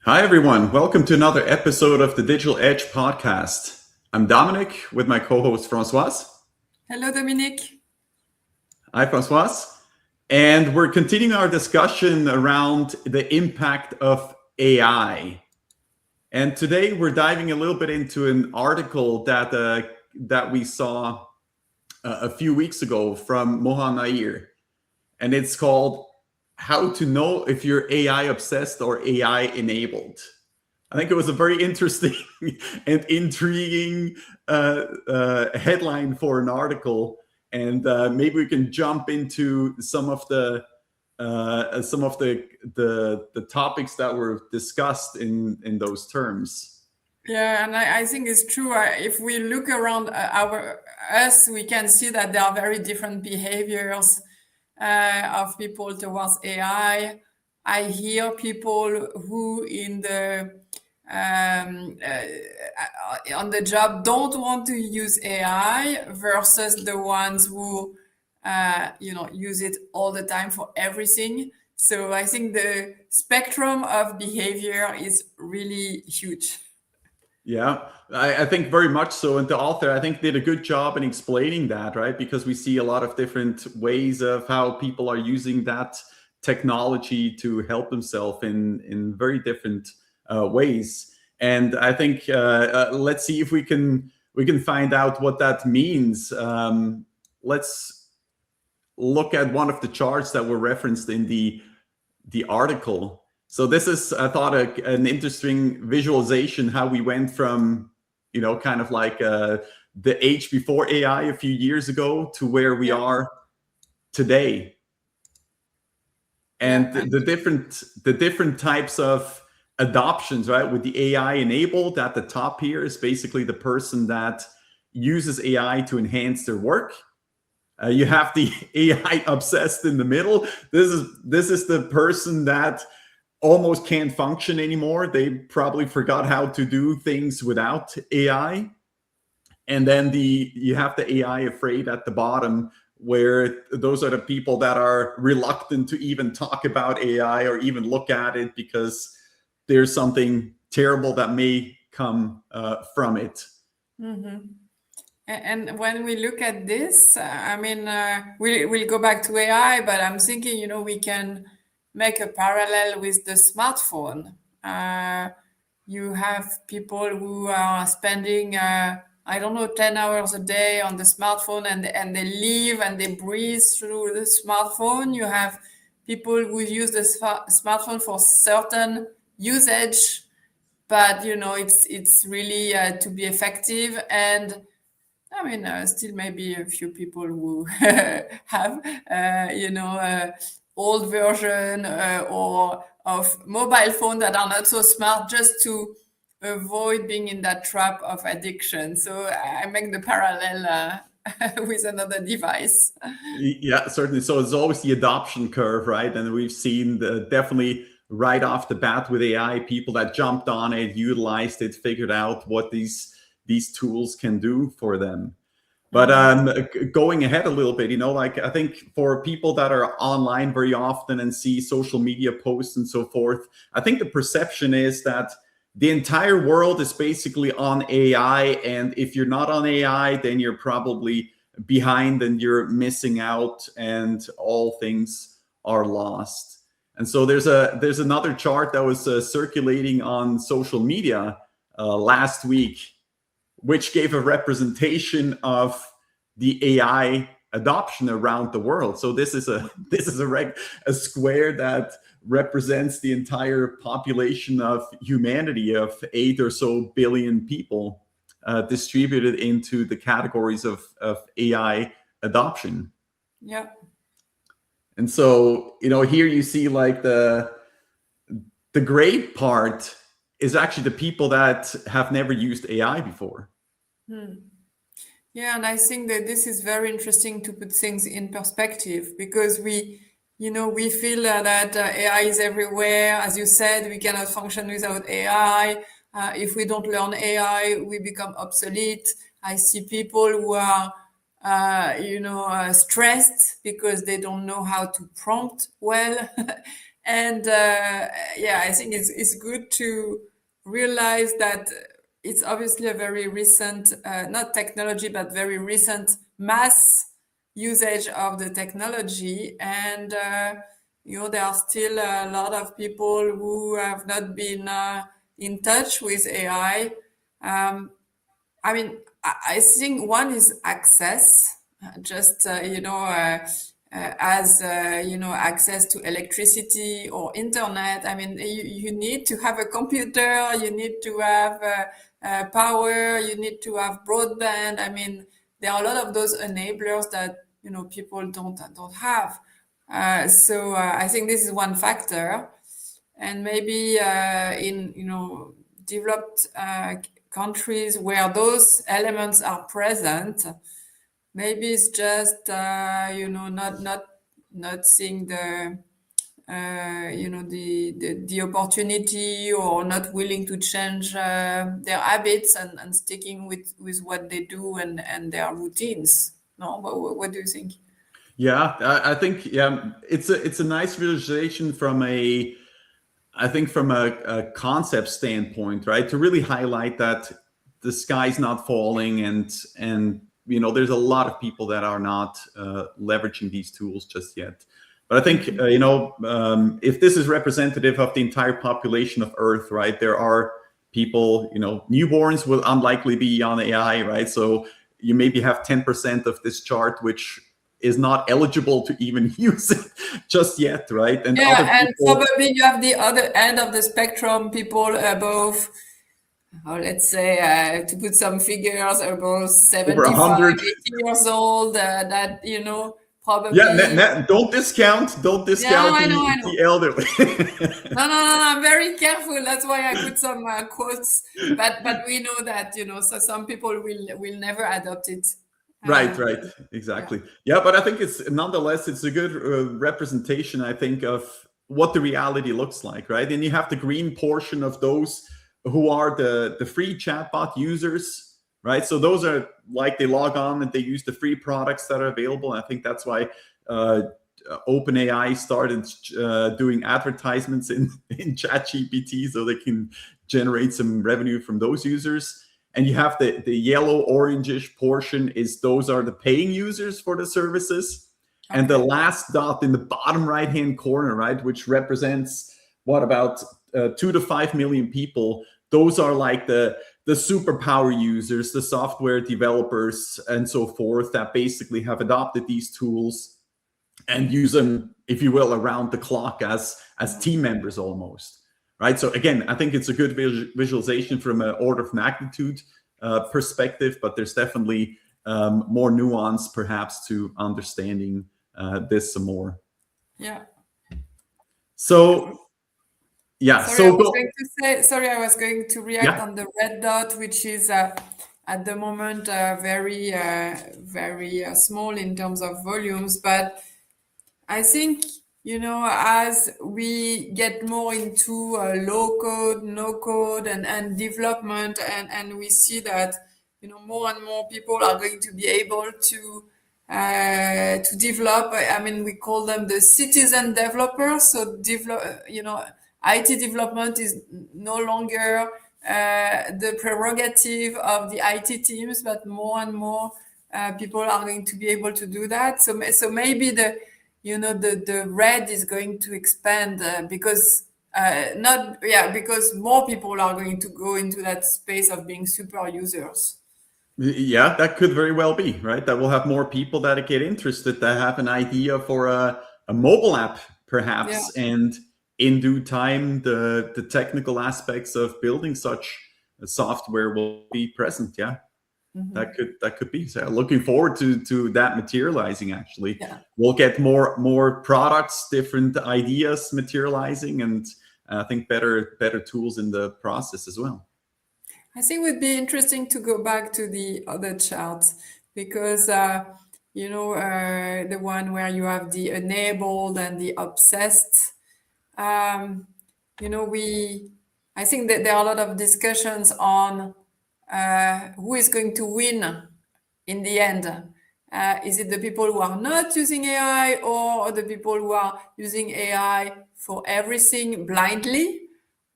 Hi, everyone. Welcome to another episode of the Digital Edge podcast. I'm Dominic with my co host, Francoise. Hello, Dominic. Hi, Francoise. And we're continuing our discussion around the impact of AI. And today we're diving a little bit into an article that we saw a few weeks ago from Mohan Nair. And it's called How to Know If You're AI Obsessed or AI Enabled. I think it was a very interesting and intriguing headline for an article, and maybe we can jump into some of the topics that were discussed in those terms. Yeah, and I think it's true. If we look around us, we can see that there are very different behaviors of people towards AI. I hear people who on the job don't want to use AI versus the ones who use it all the time for everything. So I think the spectrum of behavior is really huge. Yeah, I think very much so. And the author, I think, did a good job in explaining that, right? Because we see a lot of different ways of how people are using that technology to help themselves in very different ways. And I think let's see if we can find out what that means. Let's look at one of the charts that were referenced in the article. So this is, I thought, an interesting visualization how we went from, kind of like the age before AI a few years ago to where we Yeah. are today, and Yeah. the different types of adoptions, right? With the AI enabled at the top here is basically the person that uses AI to enhance their work. You have the AI obsessed in the middle. This is the person that almost can't function anymore. They probably forgot how to do things without AI. And then you have the AI afraid at the bottom, where those are the people that are reluctant to even talk about AI or even look at it because there's something terrible that may come from it. Mm-hmm. And when we look at this, we'll go back to AI, but I'm thinking, we can make a parallel with the smartphone. You have people who are spending, I don't know, 10 hours a day on the smartphone, and they live and they breathe through the smartphone. You have people who use the smartphone for certain usage, but it's really to be effective. And still maybe a few people who have, old version or of mobile phone that are not so smart, just to avoid being in that trap of addiction. So I make the parallel with another device. Yeah, certainly. So it's always the adoption curve, right? And we've seen definitely right off the bat with AI, people that jumped on it, utilized it, figured out what these tools can do for them. But Mhm. going ahead a little bit, like I think for people that are online very often and see social media posts and so forth, I think the perception is that the entire world is basically on AI. And if you're not on AI, then you're probably behind and you're missing out and all things are lost. And so there's another chart that was circulating on social media last week, which gave a representation of the AI adoption around the world. So this is a square that represents the entire population of humanity of 8 or so billion people, distributed into the categories of AI adoption. Yeah. And so, here you see like the great part is actually the people that have never used AI before. Hmm. Yeah, and I think that this is very interesting to put things in perspective, because we feel that AI is everywhere. As you said, we cannot function without AI. If we don't learn AI, we become obsolete. I see people who are, stressed because they don't know how to prompt well. And yeah, I think it's good to realize that it's obviously a very recent, not technology, but very recent mass usage of the technology. And, there are still a lot of people who have not been in touch with AI. I mean, I think one is access, just as access to electricity or internet. I mean, you need to have a computer, you need to have power, you need to have broadband. I mean, there are a lot of those enablers that people don't have. So I think this is one factor, and maybe in developed countries where those elements are present, maybe it's just not seeing the the opportunity, or not willing to change their habits, and sticking with what they do, and their routines. No, what do you think? Yeah, I think it's a nice visualization from a concept standpoint, right? To really highlight that the sky's not falling, and there's a lot of people that are not leveraging these tools just yet. But I think if this is representative of the entire population of Earth, right? There are people, newborns will unlikely be on AI, right? So you maybe have 10% of this chart which is not eligible to even use it just yet, right? And other Yeah, and people, probably you have the other end of the spectrum, people above, let's say, to put some figures, above over 75, 100. 80 years old, that, Yeah, probably. don't Yeah, discount I know, I the know. elderly. No, no, no, I'm very careful. That's why I put some quotes. But we know that, so some people will never adopt it. Right, Uh, right, yeah. exactly. Yeah, but I think it's a good representation, I think, of what the reality looks like, right? And you have the green portion of those who are the free chatbot users, right? So those are like, they log on and they use the free products that are available. And I think that's why uh, OpenAI started doing advertisements in ChatGPT, so they can generate some revenue from those users. And you have the yellow orangish portion, is those are the paying users for the services. And the Okay. last dot in the bottom right hand corner, right, which represents what, about 2 to 5 million people, those are like the superpower users, the software developers and so forth, that basically have adopted these tools and use them, if you will, around the clock as team members almost. Right. So again, I think it's a good visualization from an order of magnitude perspective, but there's definitely more nuance, perhaps, to understanding this some more. Yeah. So yeah. Sorry, I So was go. going to say, sorry, I was going to react Yeah. on the red dot, which is at the moment very small in terms of volumes. But I think, as we get more into low code, no code, and development, and we see that, more and more people are going to be able to develop. I mean, we call them the citizen developers. So IT development is no longer the prerogative of the IT teams, but more and more people are going to be able to do that. So maybe the red is going to expand because not yeah because more people are going to go into that space of being super users. Yeah, that could very well be, right? That we'll have more people that get interested, that have an idea for a mobile app, Yeah. perhaps, and in due time, the technical aspects of building such a software will be present. Yeah, that could be. So looking forward to that materializing. Actually, Yeah. we'll get more products, different ideas materializing, and I think better tools in the process as well. I think it would be interesting to go back to the other charts because, the one where you have the enabled and the obsessed. Um, I think that there are a lot of discussions on who is going to win in the end. Is it the people who are not using AI, or the people who are using AI for everything blindly,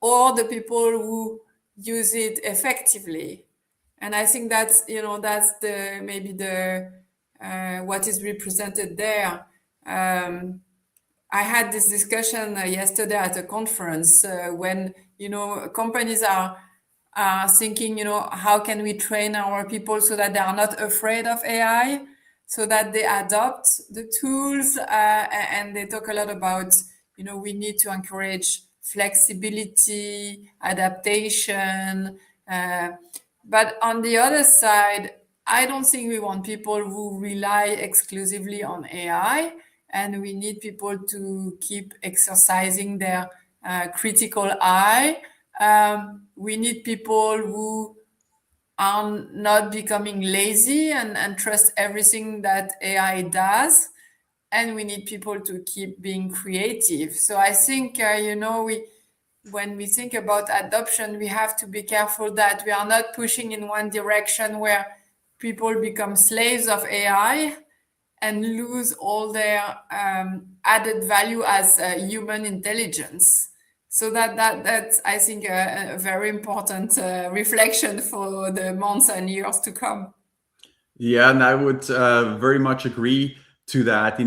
or the people who use it effectively? And I think that's, that's the maybe the what is represented there. I had this discussion yesterday at a conference when companies are thinking, how can we train our people so that they are not afraid of AI, so that they adopt the tools, and they talk a lot about, we need to encourage flexibility, adaptation. But on the other side, I don't think we want people who rely exclusively on AI, and we need people to keep exercising their critical eye. We need people who are not becoming lazy and trust everything that AI does. And we need people to keep being creative. So I think, when we think about adoption, we have to be careful that we are not pushing in one direction where people become slaves of AI and lose all their added value as human intelligence. So that's, I think, a very important reflection for the months and years to come. Yeah, and I would very much agree to that.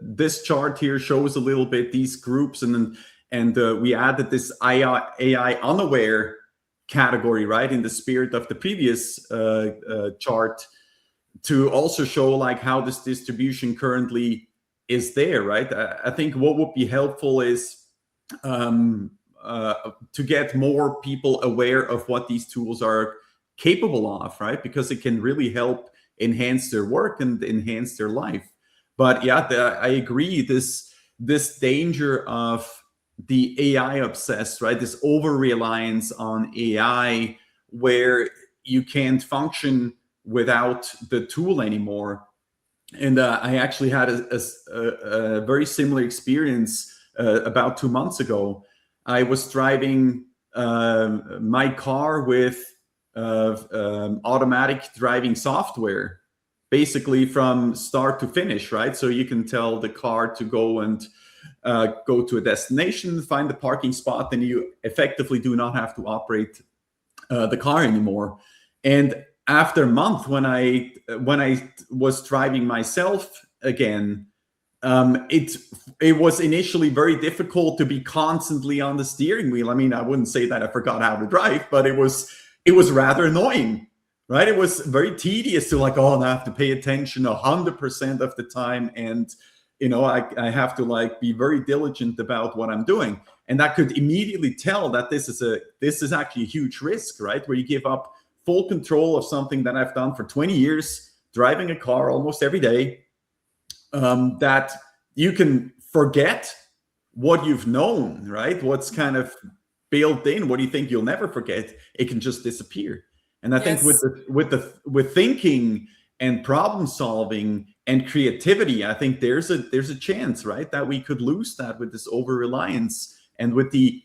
This chart here shows a little bit these groups, and we added this AI unaware category, right, in the spirit of the previous chart, to also show like how this distribution currently is there, right? I think what would be helpful is to get more people aware of what these tools are capable of, right? Because it can really help enhance their work and enhance their life. But yeah, I agree. This danger of the AI obsessed, right? This over reliance on AI, where you can't function without the tool anymore. And I actually had a very similar experience about 2 months ago. I was driving my car with automatic driving software, basically from start to finish, right? So you can tell the car to go and go to a destination, find the parking spot, and you effectively do not have to operate the car anymore. And after a month, when I was driving myself again, it was initially very difficult to be constantly on the steering wheel. I mean, I wouldn't say that I forgot how to drive, but it was rather annoying, right? It was very tedious to like, oh, I have to pay attention 100% of the time, and I have to like be very diligent about what I'm doing. And I could immediately tell that this is actually a huge risk, right? Where you give up full control of something that I've done for 20 years, driving a car almost every day, that you can forget what you've known, right? What's kind of built in, what do you think you'll never forget? It can just disappear. And I think with thinking and problem solving and creativity, I think there's a chance, right, that we could lose that with this over reliance and with the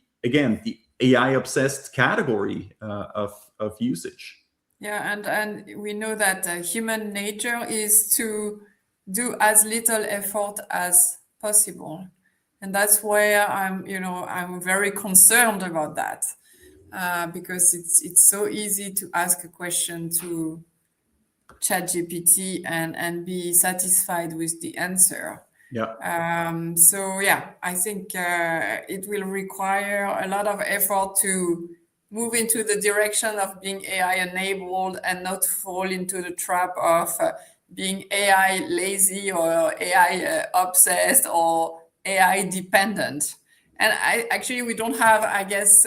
AI obsessed category of usage. Yeah, and we know that human nature is to do as little effort as possible, and that's where I'm very concerned about that, because it's so easy to ask a question to ChatGPT and be satisfied with the answer. Yeah. So yeah, I think it will require a lot of effort to move into the direction of being AI enabled and not fall into the trap of being AI lazy or AI obsessed or AI dependent. And we don't have, I guess,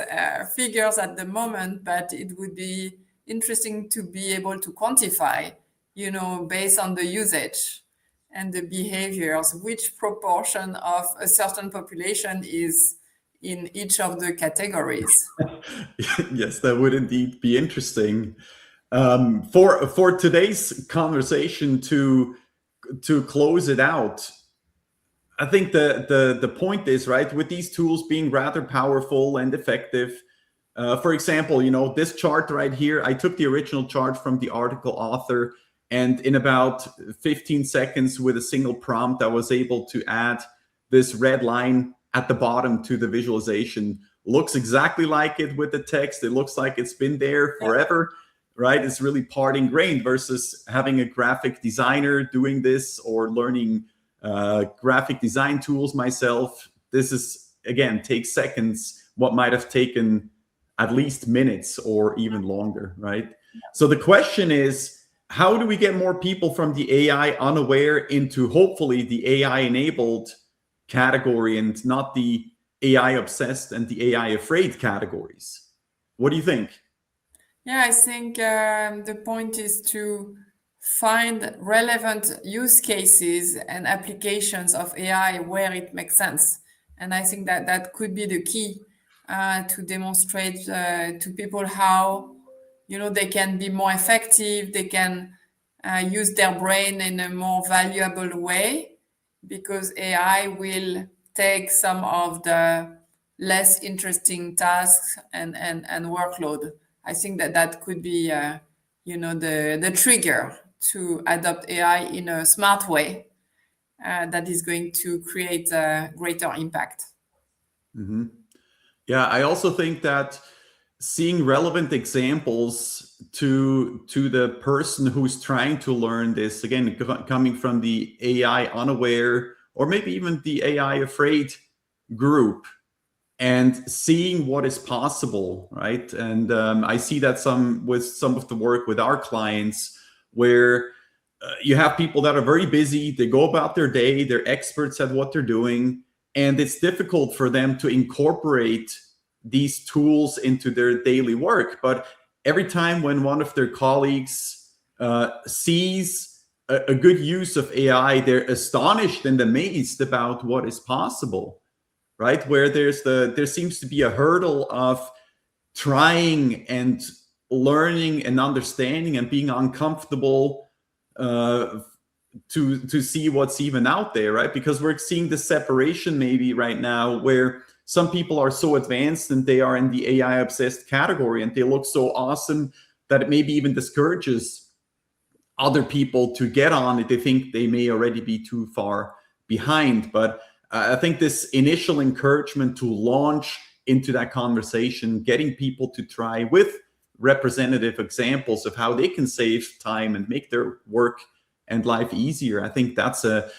figures at the moment, but it would be interesting to be able to quantify, based on the usage and the behaviors, which proportion of a certain population is in each of the categories. Yes, that would indeed be interesting. For today's conversation, to close it out, I think the point is, right, with these tools being rather powerful and effective. For example, this chart right here, I took the original chart from the article author, And in about 15 seconds with a single prompt, I was able to add this red line at the bottom to the visualization. Looks exactly like it with the text. It looks like it's been there forever, right? It's really part ingrained versus having a graphic designer doing this or learning graphic design tools myself. This is, again, takes seconds, what might have taken at least minutes or even longer, right? So the question is, how do we get more people from the AI unaware into hopefully the AI enabled category and not the AI obsessed and the AI afraid categories? What do you think? Yeah, I think the point is to find relevant use cases and applications of AI where it makes sense. And I think that that could be the key to demonstrate to people how, they can be more effective, they can use their brain in a more valuable way, because AI will take some of the less interesting tasks and workload. I think that that could be, the trigger to adopt AI in a smart way that is going to create a greater impact. Mm-hmm. Yeah, I also think that seeing relevant examples to the person who's trying to learn this, again, coming from the AI unaware or maybe even the AI afraid group, and seeing what is possible, right? And I see that with some of the work with our clients, where you have people that are very busy, they go about their day, they're experts at what they're doing, and it's difficult for them to incorporate these tools into their daily work. But every time when one of their colleagues sees a good use of AI, they're astonished and amazed about what is possible, right? Where there seems to be a hurdle of trying and learning and understanding and being uncomfortable to see what's even out there, right? Because we're seeing the separation maybe right now where some people are so advanced and they are in the AI obsessed category and they look so awesome that it maybe even discourages other people to get on it. They think they may already be too far behind. But I think this initial encouragement to launch into that conversation, getting people to try with representative examples of how they can save time and make their work and life easier. I think that's a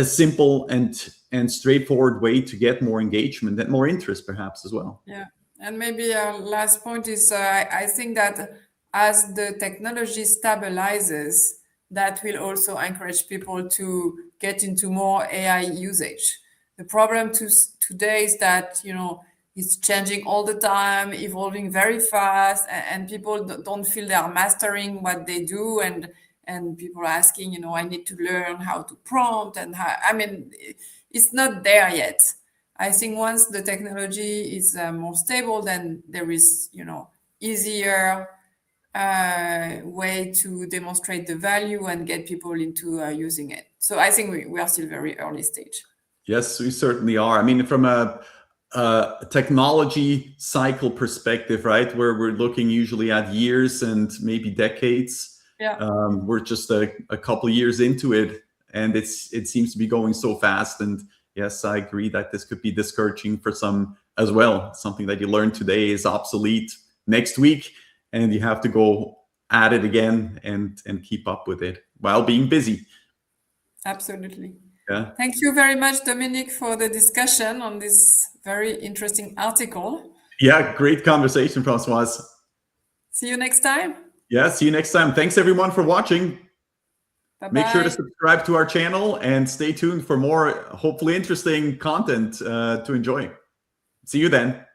simple and straightforward way to get more engagement and more interest perhaps as well. Yeah. And maybe our last point is I think that as the technology stabilizes, that will also encourage people to get into more AI usage. The problem today is that, it's changing all the time, evolving very fast, and people don't feel they are mastering what they do. And people are asking, I need to learn how to prompt and it's not there yet. I think once the technology is more stable, then there is, easier way to demonstrate the value and get people into using it. So I think we are still very early stage. Yes, we certainly are. From a technology cycle perspective, right, where we're looking usually at years and maybe decades. Yeah. We're just a couple of years into it, and it seems to be going so fast. And yes, I agree that this could be discouraging for some as well. Something that you learn today is obsolete next week, and you have to go at it again and keep up with it while being busy. Absolutely. Yeah. Thank you very much, Dominic, for the discussion on this very interesting article. Yeah, great conversation, Françoise. See you next time. Yeah, see you next time. Thanks everyone for watching. Bye-bye. Make sure to subscribe to our channel and stay tuned for more hopefully interesting content to enjoy. See you then.